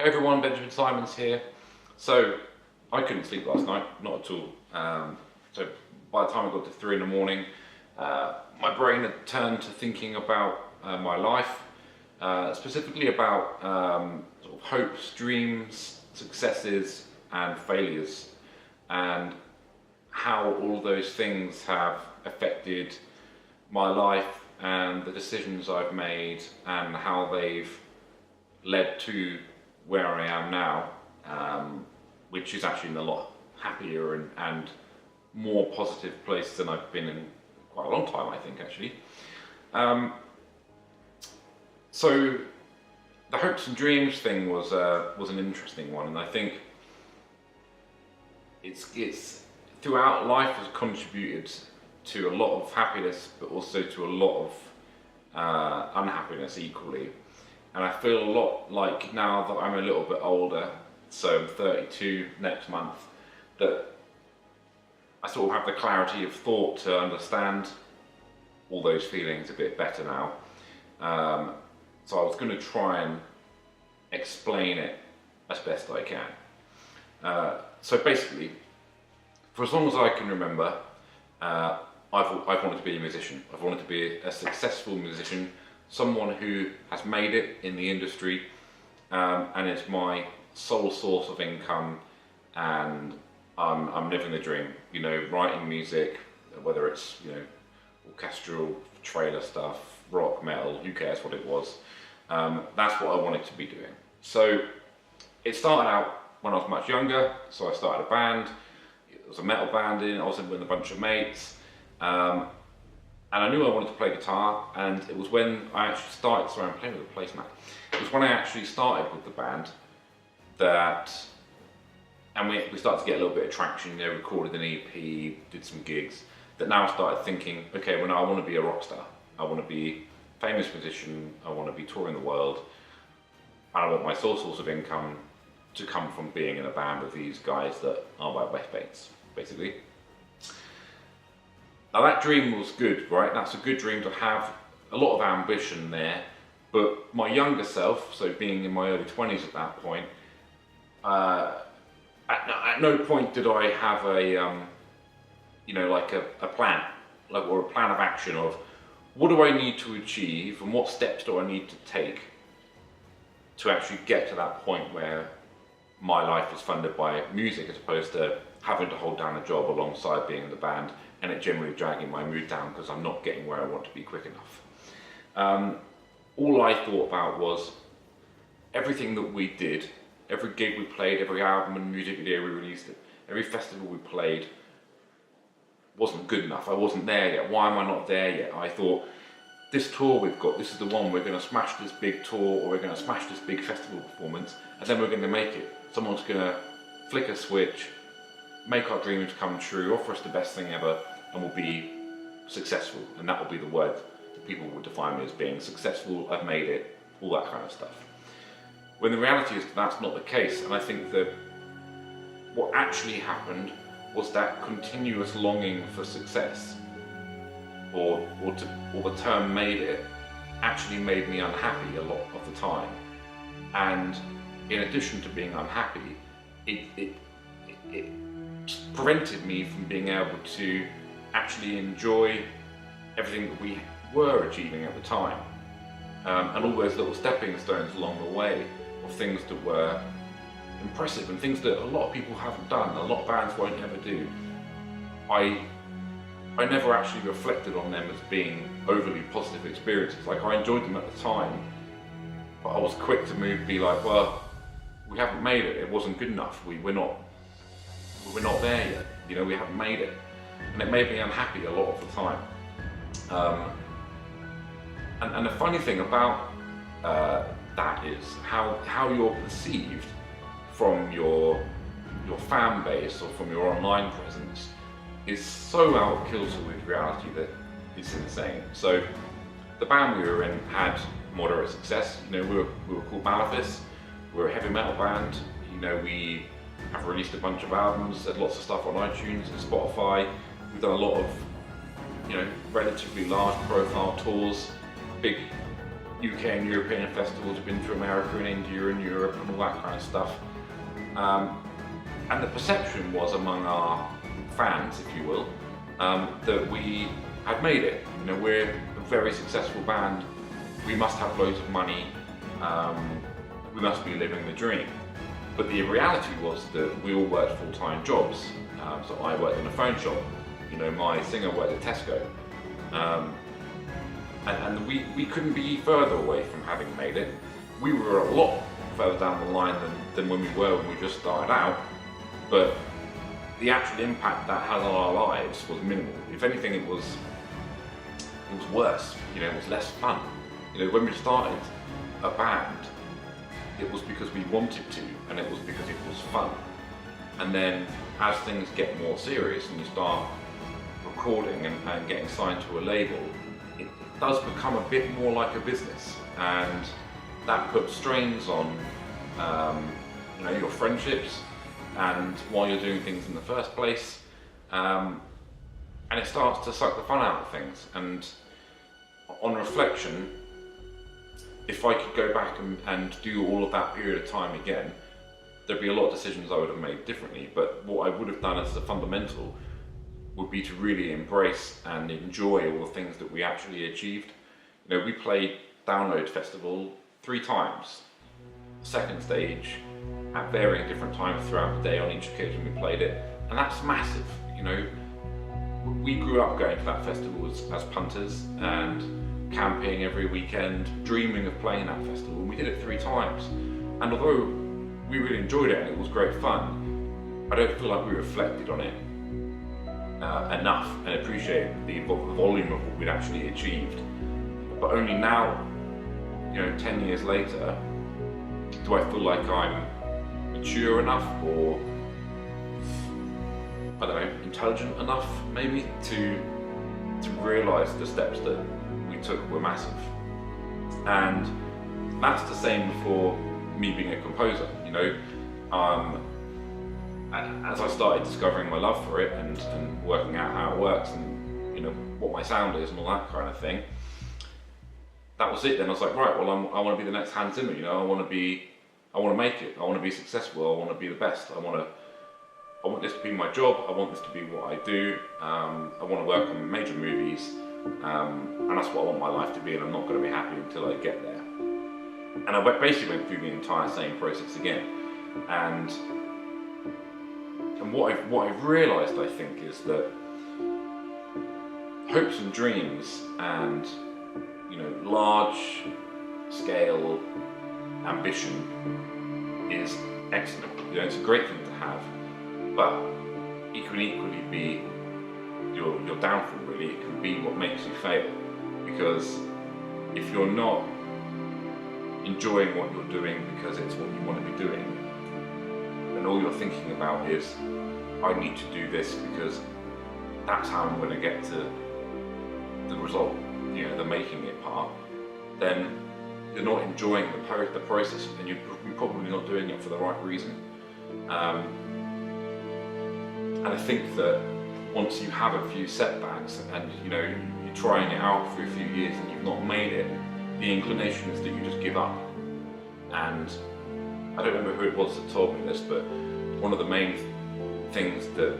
Hey everyone, Benjaminkitsymons here. So, I couldn't sleep last night, not at all. So, by the time I got to 3 in the morning, my brain had turned to thinking about my life, specifically about sort of hopes, dreams, successes, and failures, and how all those things have affected my life and the decisions I've made, and how they've led to where I am now, which is actually in a lot happier and more positive place than I've been in quite a long time, I think, actually. So the hopes and dreams thing was an interesting one, and I think it's throughout life has contributed to a lot of happiness, but also to a lot of unhappiness equally. And I feel a lot like, now that I'm a little bit older, so I'm 32 next month, that I sort of have the clarity of thought to understand all those feelings a bit better now. So I was going to try and explain it as best I can. So basically, for as long as I can remember, I've wanted to be a musician. I've wanted to be a successful musician, someone who has made it in the industry, and it's my sole source of income, and I'm living the dream. You know, writing music, whether it's, you know, orchestral, trailer stuff, rock, metal, who cares what it was. That's what I wanted to be doing. So it started out when I was much younger. So I started a band. It was a metal band. I was in with a bunch of mates. And I knew I wanted to play guitar, and it was when I actually started, sorry I'm playing with a placemat, it was when I actually started with the band that, and we started to get a little bit of traction, you know, recorded an EP, did some gigs, that now I started thinking, okay, well now I want to be a rock star, I want to be a famous musician, I want to be touring the world, and I want my sole source of income to come from being in a band with these guys that are my best mates, basically. Now that dream was good, right? That's a good dream to have, a lot of ambition there, but my younger self, so being in my early 20s at that point, at no point did I have a, you know, like a plan, like, or a plan of action of what do I need to achieve and what steps do I need to take to actually get to that point where my life is funded by music, as opposed to having to hold down a job alongside being in the band, and it generally dragging my mood down because I'm not getting where I want to be quick enough. All I thought about was everything that we did, every gig we played, every album and music video we released, every festival we played wasn't good enough. I wasn't there yet. Why am I not there yet? I thought, this tour we've got, this is the one, we're going to smash this big tour, or we're going to smash this big festival performance, and then we're going to make it. Someone's going to flick a switch, make our dreams come true, offer us the best thing ever, and we'll be successful. And that will be the word that people will define me as being successful, I've made it, all that kind of stuff. When the reality is that's not the case, and I think that what actually happened was that continuous longing for success, or the term made it, actually made me unhappy a lot of the time. And in addition to being unhappy, it prevented me from being able to actually enjoy everything that we were achieving at the time, and all those little stepping stones along the way of things that were impressive and things that a lot of people haven't done, a lot of bands won't ever do. I never actually reflected on them as being overly positive experiences. Like, I enjoyed them at the time, but I was quick to be like, well, we haven't made it, it wasn't good enough, we're not there yet, you know, we haven't made it. And it made me unhappy a lot of the time. And the funny thing about that is how you're perceived from your fan base or from your online presence is so out of kilter with reality that it's insane. So the band we were in had moderate success. You know, we were called Malefis. We're a heavy metal band. You know, we have released a bunch of albums, had lots of stuff on iTunes and Spotify. We've done a lot of, you know, relatively large profile tours, big UK and European festivals, been to America and India and Europe and all that kind of stuff. And the perception was among our fans, if you will, that we had made it. You know, we're a very successful band, we must have loads of money, we must be living the dream. But the reality was that we all worked full-time jobs. So I worked in a phone shop, you know, my singer worked at Tesco. And we couldn't be further away from having made it. We were a lot further down the line than when we were when we just started out, but the actual impact that had on our lives was minimal. If anything, it was worse, you know, it was less fun. You know, when we started a band, it was because we wanted to, and it was because it was fun. And then as things get more serious and you start recording and getting signed to a label, it does become a bit more like a business, and that puts strains on you know, your friendships and why you're doing things in the first place, and it starts to suck the fun out of things. And on reflection, if I could go back and do all of that period of time again, there'd be a lot of decisions I would have made differently, but what I would have done as a fundamental would be to really embrace and enjoy all the things that we actually achieved. You know, we played Download Festival 3 times, second stage, at varying different times throughout the day on each occasion we played it, and that's massive. You know, we grew up going to that festival as punters and camping every weekend, dreaming of playing that festival, and we did it 3 times. And although we really enjoyed it and it was great fun, I don't feel like we reflected on it enough and appreciated the volume of what we'd actually achieved. But only now, you know, 10 years later, do I feel like I'm mature enough, or I don't know, intelligent enough maybe to realise the steps that we took were massive. And that's the same for me being a composer. You know, as I started discovering my love for it and working out how it works and, you know, what my sound is and all that kind of thing, that was it. Then I was like, right, well, I want to be the next Hans Zimmer. You know, I want to make it. I want to be successful. I want to be the best. I want this to be my job. I want this to be what I do. I want to work on major movies, and that's what I want my life to be. And I'm not going to be happy until I get there. And I basically went through the entire same process again. And what I've realised, I think, is that hopes and dreams and, you know, large scale ambition is excellent. You know, it's a great thing to have, but it can equally be your downfall. Really, it can be what makes you fail, because if you're not enjoying what you're doing because it's what you want to be doing, and all you're thinking about is, I need to do this because that's how I'm going to get to the result, you know, the making it part, then you're not enjoying the process, and you're probably not doing it for the right reason. And I think that once you have a few setbacks and, you know, you're trying it out for a few years and you've not made it, the inclination is that you just give up. And I don't remember who it was that told me this, but one of the main things that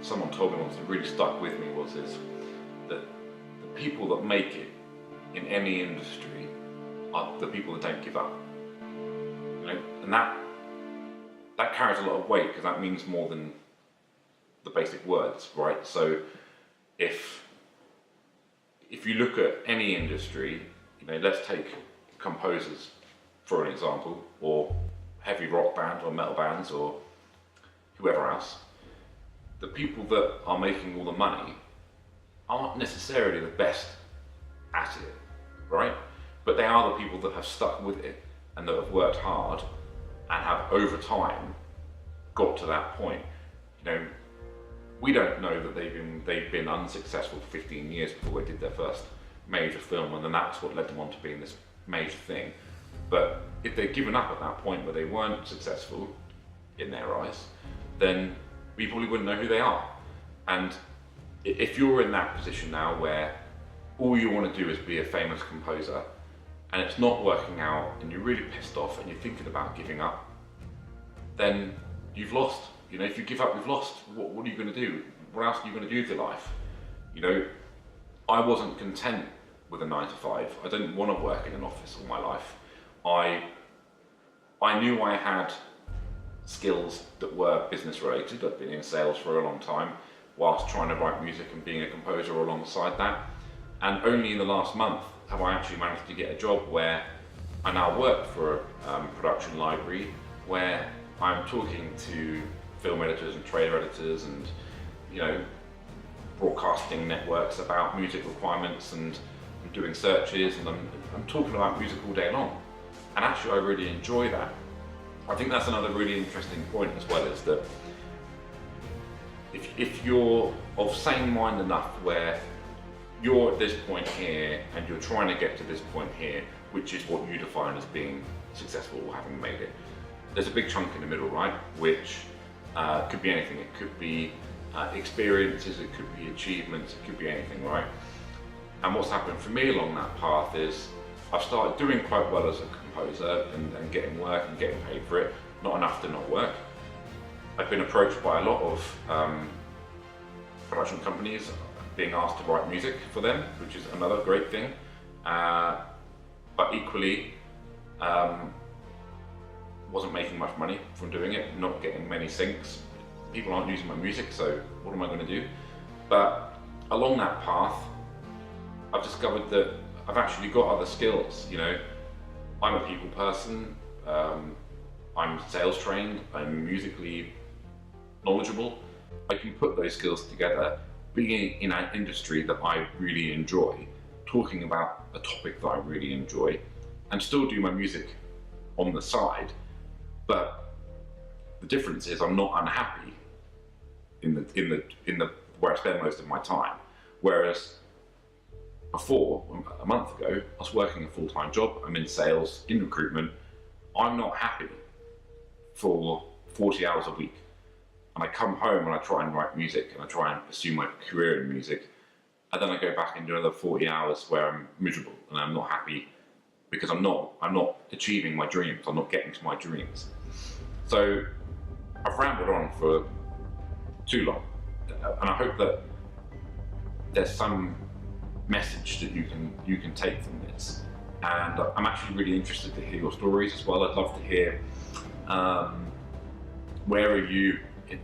someone told me once that really stuck with me was that the people that make it in any industry are the people that don't give up. You know, and that carries a lot of weight, because that means more than the basic words, right? So if you look at any industry, you know, let's take composers for an example, or heavy rock bands or metal bands or whoever else, the people that are making all the money aren't necessarily the best at it, right? But they are the people that have stuck with it and that have worked hard and have over time got to that point. You know, we don't know that they've been unsuccessful for 15 years before they did their first major film, and then that's what led them on to being this major thing. But if they'd given up at that point where they weren't successful in their eyes, then we probably wouldn't know who they are. And if you're in that position now where all you want to do is be a famous composer, and it's not working out and you're really pissed off and you're thinking about giving up, then you've lost. You know, if you give up, you've lost. What are you going to do? What else are you going to do with your life? You know, I wasn't content with a 9 to 5. I didn't want to work in an office all my life. I knew I had skills that were business related. I'd been in sales for a long time whilst trying to write music and being a composer alongside that. And only in the last month have I actually managed to get a job where I now work for a production library where I'm talking to film editors and trailer editors and, you know, broadcasting networks about music requirements, and I'm doing searches, and I'm talking about music all day long. And actually I really enjoy that. I think that's another really interesting point as well, is that if you're of sane mind enough where you're at this point here and you're trying to get to this point here, which is what you define as being successful or having made it, there's a big chunk in the middle, right? Which could be anything. It could be experiences, it could be achievements, it could be anything, right? And what's happened for me along that path is I've started doing quite well as a composer and getting work and getting paid for it, not enough to not work. I've been approached by a lot of production companies being asked to write music for them, which is another great thing. But equally, wasn't making much money from doing it, not getting many syncs. People aren't using my music, so what am I going to do? But along that path, I've discovered that I've actually got other skills. You know, I'm a people person, I'm sales trained, I'm musically knowledgeable. I can put those skills together, being in an industry that I really enjoy, talking about a topic that I really enjoy, and still do my music on the side. But the difference is I'm not unhappy in the where I spend most of my time. Whereas before, a month ago, I was working a full-time job, I'm in sales, in recruitment, I'm not happy for 40 hours a week. And I come home and I try and write music and I try and pursue my career in music, and then I go back and do another 40 hours where I'm miserable and I'm not happy because I'm not achieving my dreams, I'm not getting to my dreams. So I've rambled on for too long, and I hope that there's some message that you can take from this. And I'm actually really interested to hear your stories as well. I'd love to hear where are you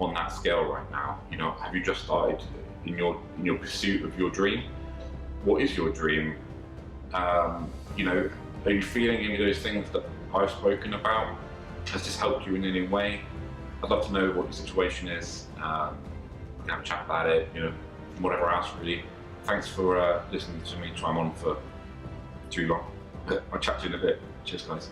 on that scale right now? You know, have you just started in your pursuit of your dream? What is your dream? You know, are you feeling any of those things that I've spoken about? Has this helped you in any way? I'd love to know what your situation is. We can have a chat about it, you know, whatever else really. Thanks for listening to me try on for too long. I'll chat to you in a bit. Cheers guys.